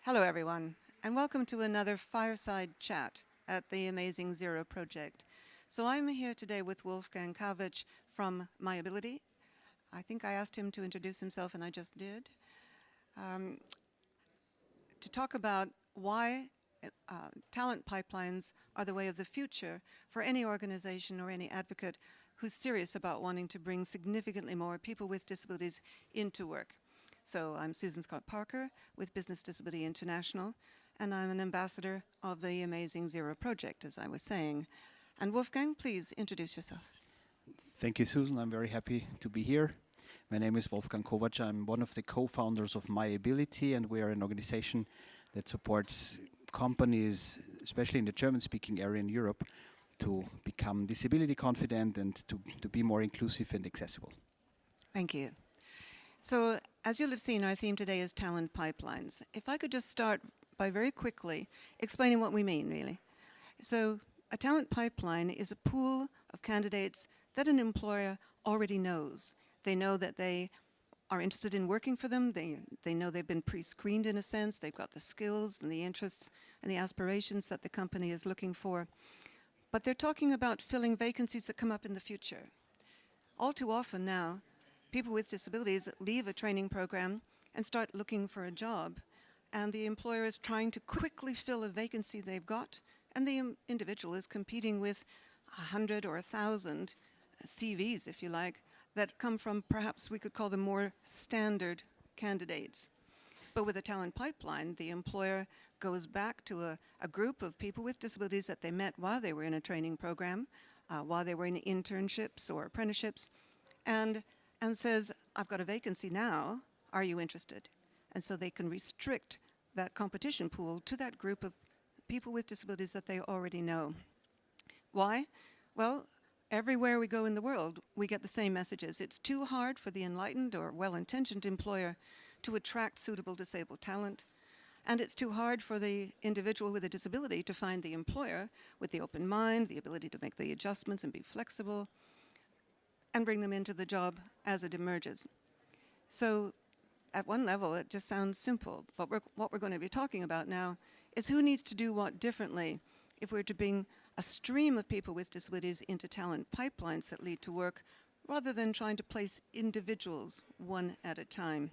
Hello, everyone, and welcome to another fireside chat at the amazing Zero Project. So I'm here today with Wolfgang Kowatsch from MyAbility. I think I asked him to introduce himself, and I just did, to talk about why talent pipelines are the way of the future for any organization or any advocate who's serious about wanting to bring significantly more people with disabilities into work. So I'm Susan Scott Parker with Business Disability International, and I'm an ambassador of the amazing Zero Project, as I was saying. And Wolfgang, please introduce yourself. Thank you, Susan. I'm very happy to be here. My name is Wolfgang Kowatsch. I'm one of the co-founders of MyAbility, and we are an organization that supports companies, especially in the German-speaking area in Europe, to become disability confident and to be more inclusive and accessible. Thank you. So, as you'll have seen, our theme today is talent pipelines. If I could just start by very quickly explaining what we mean, really. So, a talent pipeline is a pool of candidates that an employer already knows. They know that they are interested in working for them. They know they've been pre-screened in a sense. They've got the skills and the interests and the aspirations that the company is looking for. But they're talking about filling vacancies that come up in the future. All too often now, people with disabilities leave a training program and start looking for a job, and the employer is trying to quickly fill a vacancy they've got, and the individual is competing with 100 or 1,000 CVs, if you like, that come from perhaps we could call them more standard candidates. But with a talent pipeline, the employer goes back to a group of people with disabilities that they met while they were in a training program, while they were in internships or apprenticeships, and says, I've got a vacancy now, are you interested? And so they can restrict that competition pool to that group of people with disabilities that they already know. Why? Well, everywhere we go in the world, we get the same messages. It's too hard for the enlightened or well-intentioned employer to attract suitable disabled talent, and it's too hard for the individual with a disability to find the employer with the open mind, the ability to make the adjustments and be flexible, and bring them into the job as it emerges. So at one level, it just sounds simple, but what we're going to be talking about now is who needs to do what differently if we're to bring a stream of people with disabilities into talent pipelines that lead to work, rather than trying to place individuals one at a time.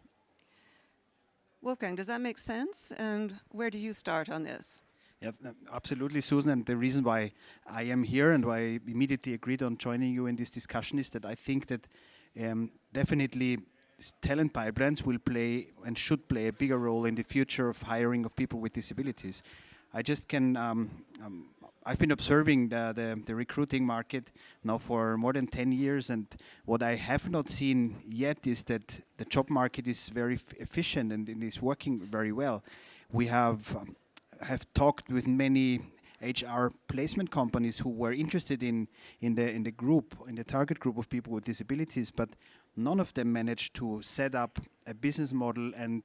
Wolfgang, does that make sense? And where do you start on this? Yeah, absolutely, Susan. And the reason why I am here and why I immediately agreed on joining you in this discussion is that I think that definitely talent pipelines will play and should play a bigger role in the future of hiring of people with disabilities. I just can, I've been observing the recruiting market now for more than 10 years, and what I have not seen yet is that the job market is very efficient and it is working very well. We have talked with many HR placement companies who were interested in the target group of people with disabilities, but none of them managed to set up a business model and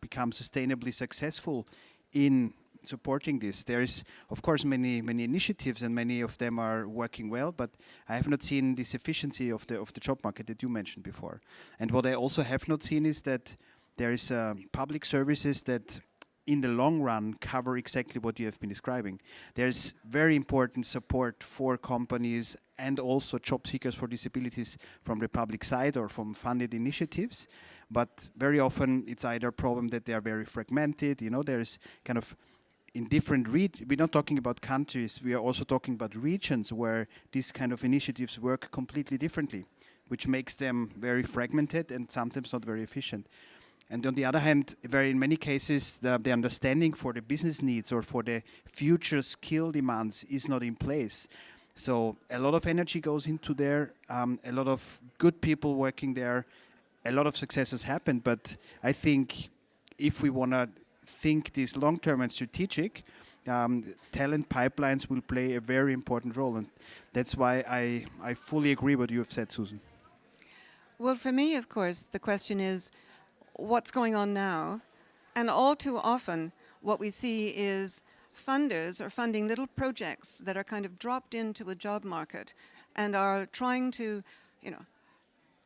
become sustainably successful in supporting this. There is, of course, many initiatives, and many of them are working well, but I have not seen this efficiency of the job market that you mentioned before. And what I also have not seen is that there is public services that in the long run cover exactly what you have been describing. There's very important support for companies and also job seekers for disabilities from the public side or from funded initiatives, but very often it's either a problem that they are very fragmented. You know, there's kind of in different we're not talking about countries, we are also talking about regions where these kind of initiatives work completely differently, which makes them very fragmented and sometimes not very efficient. And on the other hand, in many cases, the understanding for the business needs or for the future skill demands is not in place. So a lot of energy goes into there, a lot of good people working there, a lot of successes happen. But I think if we want to think this long-term and strategic, talent pipelines will play a very important role. And that's why I fully agree what you have said, Susan. Well, for me, of course, the question is, what's going on now? And all too often, what we see is funders are funding little projects that are kind of dropped into a job market and are trying to,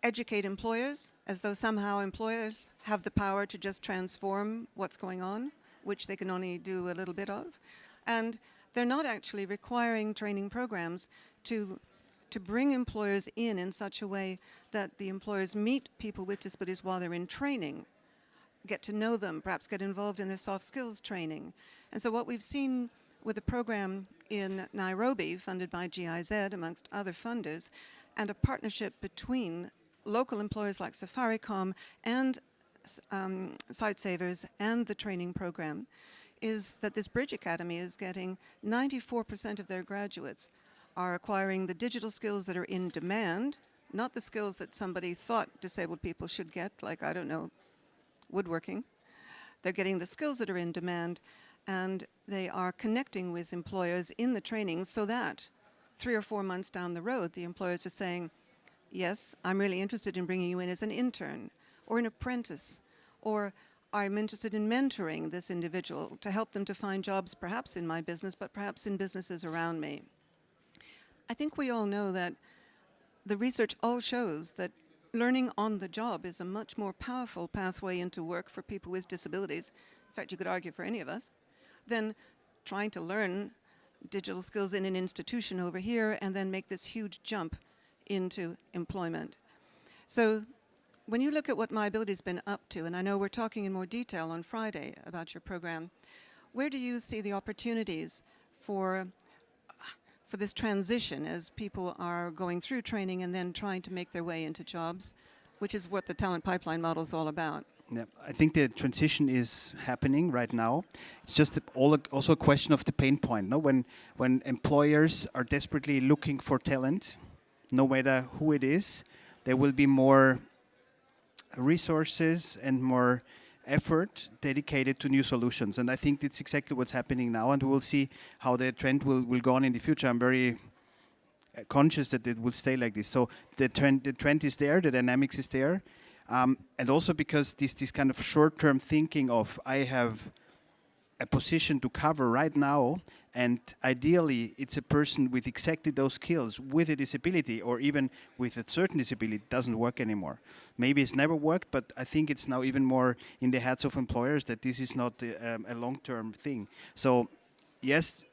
educate employers as though somehow employers have the power to just transform what's going on. which they can only do a little bit of. And they're not actually requiring training programs to bring employers in such a way that the employers meet people with disabilities while they're in training, get to know them, perhaps get involved in their soft skills training. And so what we've seen with a program in Nairobi, funded by GIZ, amongst other funders, and a partnership between local employers like Safaricom and Sightsavers and the training program, is that this Bridge Academy is getting 94% of their graduates are acquiring the digital skills that are in demand, not the skills that somebody thought disabled people should get, like, I don't know, woodworking. They're getting the skills that are in demand, and they are connecting with employers in the training so that 3 or 4 months down the road, the employers are saying, yes, I'm really interested in bringing you in as an intern or an apprentice, or I'm interested in mentoring this individual to help them to find jobs perhaps in my business, but perhaps in businesses around me. I think we all know that the research all shows that learning on the job is a much more powerful pathway into work for people with disabilities, in fact you could argue for any of us, than trying to learn digital skills in an institution over here and then make this huge jump into employment. So when you look at what MyAbility's been up to, and I know we're talking in more detail on Friday about your program, where do you see the opportunities for this transition as people are going through training and then trying to make their way into jobs, which is what the talent pipeline model is all about? Yeah, I think the transition is happening right now. It's just also a question of the pain point. No, when employers are desperately looking for talent, no matter who it is, there will be more resources and more effort dedicated to new solutions. And I think that's exactly what's happening now, and we'll see how the trend will go on in the future. I'm very conscious that it will stay like this. So the trend is there, the dynamics is there. And also because this kind of short-term thinking of I have a position to cover right now, and ideally it's a person with exactly those skills with a disability or even with a certain disability, doesn't work anymore. Maybe it's never worked, but I think it's now even more in the heads of employers that this is not a long-term thing. So yes,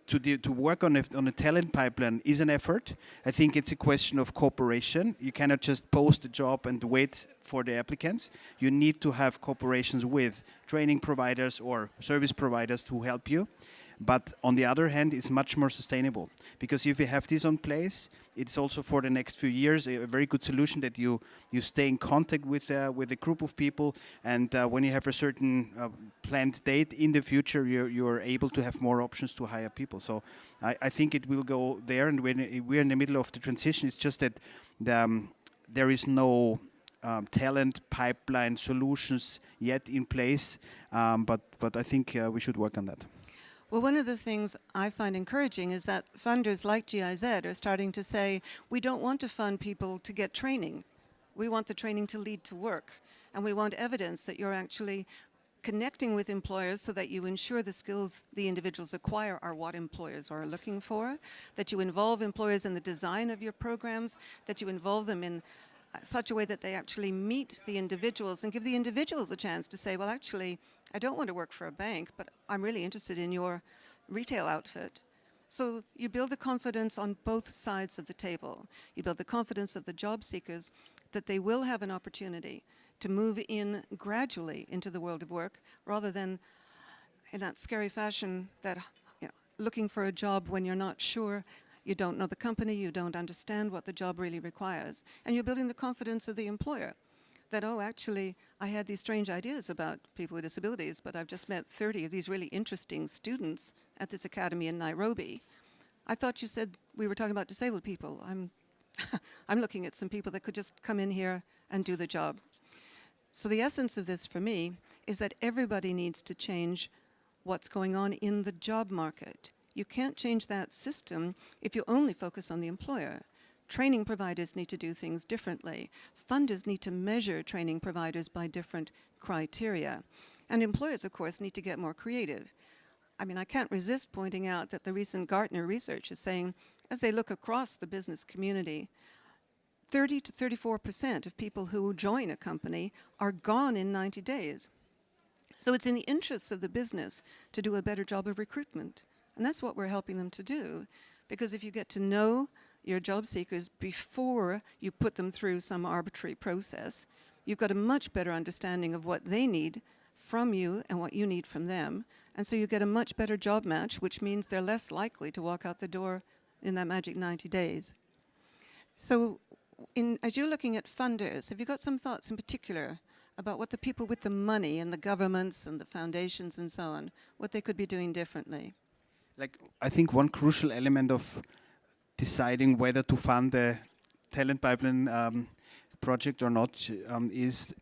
to work on a talent pipeline is an effort. I think it's a question of cooperation. You cannot just post a job and wait for the applicants. You need to have cooperations with training providers or service providers who help you. But on the other hand, it's much more sustainable, because if you have this on place, it's also for the next few years a very good solution that you stay in contact with a group of people, and when you have a certain planned date in the future, you're able to have more options to hire people. So I think it will go there, and when we're in the middle of the transition, it's just that there is no talent pipeline solutions yet in place, but I think we should work on that. Well, one of the things I find encouraging is that funders like GIZ are starting to say, we don't want to fund people to get training. We want the training to lead to work. And we want evidence that you're actually connecting with employers so that you ensure the skills the individuals acquire are what employers are looking for, that you involve employers in the design of your programs, that you involve them in such a way that they actually meet the individuals and give the individuals a chance to say, well, actually, I don't want to work for a bank, but I'm really interested in your retail outfit. So you build the confidence on both sides of the table. You build the confidence of the job seekers that they will have an opportunity to move in gradually into the world of work, rather than in that scary fashion that, you know, looking for a job when you're not sure, you don't know the company, you don't understand what the job really requires. And you're building the confidence of the employer that, oh, actually, I had these strange ideas about people with disabilities, but I've just met 30 of these really interesting students at this academy in Nairobi. I thought you said we were talking about disabled people. I'm looking at some people that could just come in here and do the job. So the essence of this for me is that everybody needs to change what's going on in the job market. You can't change that system if you only focus on the employer. Training providers need to do things differently. Funders need to measure training providers by different criteria. And employers, of course, need to get more creative. I mean, I can't resist pointing out that the recent Gartner research is saying, as they look across the business community, 30 to 34% of people who join a company are gone in 90 days. So it's in the interests of the business to do a better job of recruitment. And that's what we're helping them to do. Because if you get to know your job seekers before you put them through some arbitrary process, you've got a much better understanding of what they need from you and what you need from them. And so you get a much better job match, which means they're less likely to walk out the door in that magic 90 days. So as you're looking at funders, have you got some thoughts in particular about what the people with the money and the governments and the foundations and so on, what they could be doing differently? Like, I think one crucial element of deciding whether to fund the talent pipeline project or not is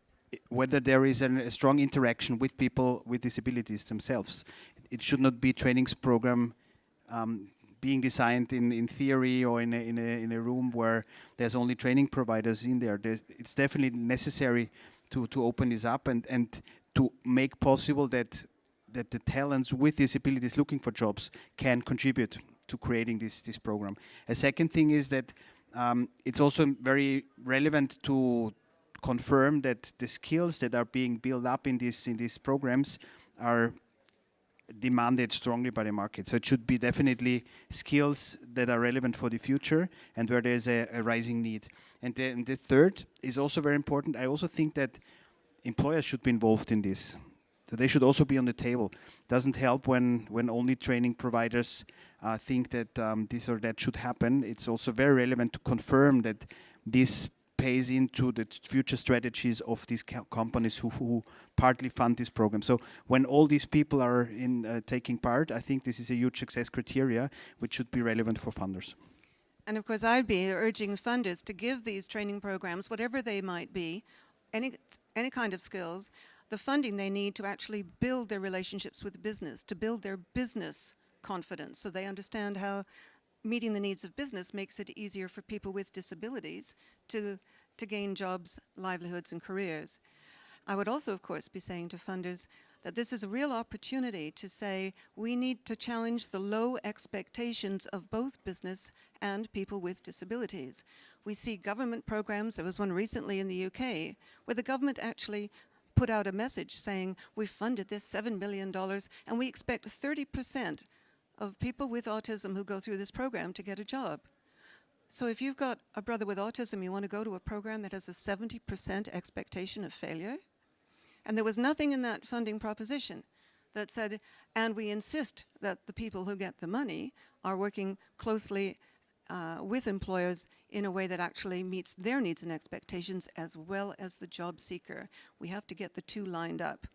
whether there is a strong interaction with people with disabilities themselves. It should not be a trainings program being designed in theory or in a room where there's only training providers in there. It's definitely necessary to open this up and to make possible that the talents with disabilities looking for jobs can contribute to creating this program. A second thing is that it's also very relevant to confirm that the skills that are being built up in these programs are demanded strongly by the market. So it should be definitely skills that are relevant for the future and where there's a rising need. And the third is also very important. I also think that employers should be involved in this. So they should also be on the table. Doesn't help when only training providers think that this or that should happen. It's also very relevant to confirm that this pays into the future strategies of these companies who partly fund this program. So when all these people are taking part, I think this is a huge success criteria which should be relevant for funders. And of course, I'd be urging funders to give these training programs, whatever they might be, any kind of skills, the funding they need to actually build their relationships with business, to build their business confidence, so they understand how meeting the needs of business makes it easier for people with disabilities to gain jobs, livelihoods, and careers. I would also, of course, be saying to funders that this is a real opportunity to say we need to challenge the low expectations of both business and people with disabilities. We see government programs, there was one recently in the UK, where the government actually put out a message saying, we funded this $7 billion and we expect 30% of people with autism who go through this program to get a job. So if you've got a brother with autism, you want to go to a program that has a 70% expectation of failure? And there was nothing in that funding proposition that said, and we insist that the people who get the money are working closely with employers in a way that actually meets their needs and expectations as well as the job seeker. We have to get the two lined up.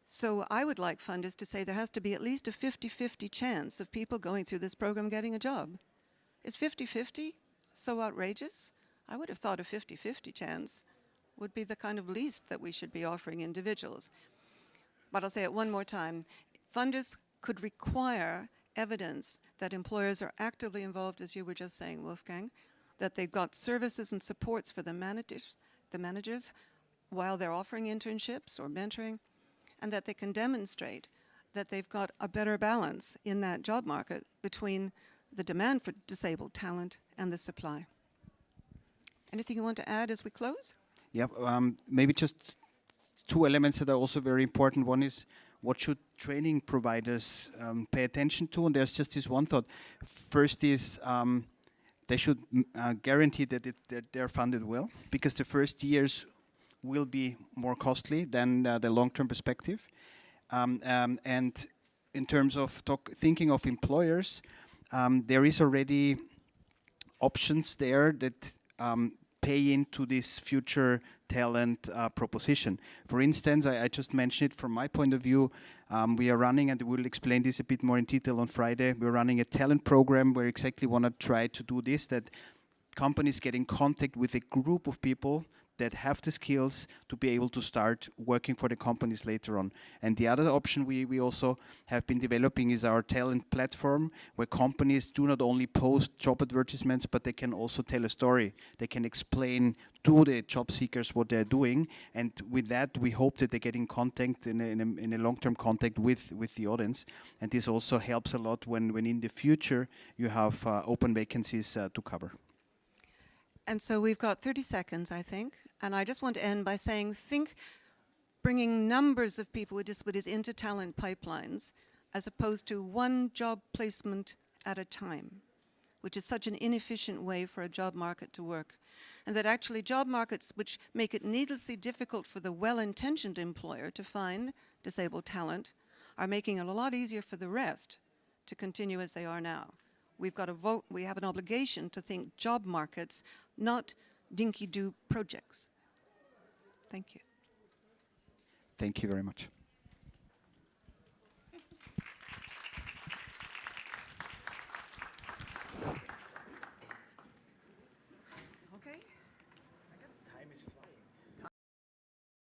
So I would like funders to say there has to be at least a 50-50 chance of people going through this program getting a job. Is 50-50 so outrageous? I would have thought a 50-50 chance would be the kind of least that we should be offering individuals. But I'll say it one more time. Funders could require evidence that employers are actively involved, as you were just saying, Wolfgang, that they've got services and supports for the managers while they're offering internships or mentoring, and that they can demonstrate that they've got a better balance in that job market between the demand for disabled talent and the supply. Anything you want to add as we close? Yeah, maybe just two elements that are also very important. One is, what should training providers pay attention to? And there's just this one thought. First is they should guarantee that they're funded well, because the first years will be more costly than the long-term perspective. And in terms of thinking of employers, there is already options there that pay into this future talent proposition. For instance, I just mentioned it from my point of view, we are running, and we'll explain this a bit more in detail on Friday, we're running a talent program where exactly want to try to do this, that companies get in contact with a group of people that have the skills to be able to start working for the companies later on. And the other option we also have been developing is our talent platform, where companies do not only post job advertisements, but they can also tell a story. They can explain to the job seekers what they're doing, and with that we hope that they get in contact, in a long-term contact with the audience. And this also helps a lot when in the future you have open vacancies to cover. bringing numbers of people with disabilities into talent pipelines as opposed to one job placement at a time, which is such an inefficient way for a job market to work. And that actually job markets which make it needlessly difficult for the well-intentioned employer to find disabled talent are making it a lot easier for the rest to continue as they are now. We've got to vote, we have an obligation to think job markets, not dinky-do projects. Thank you. Thank you very much.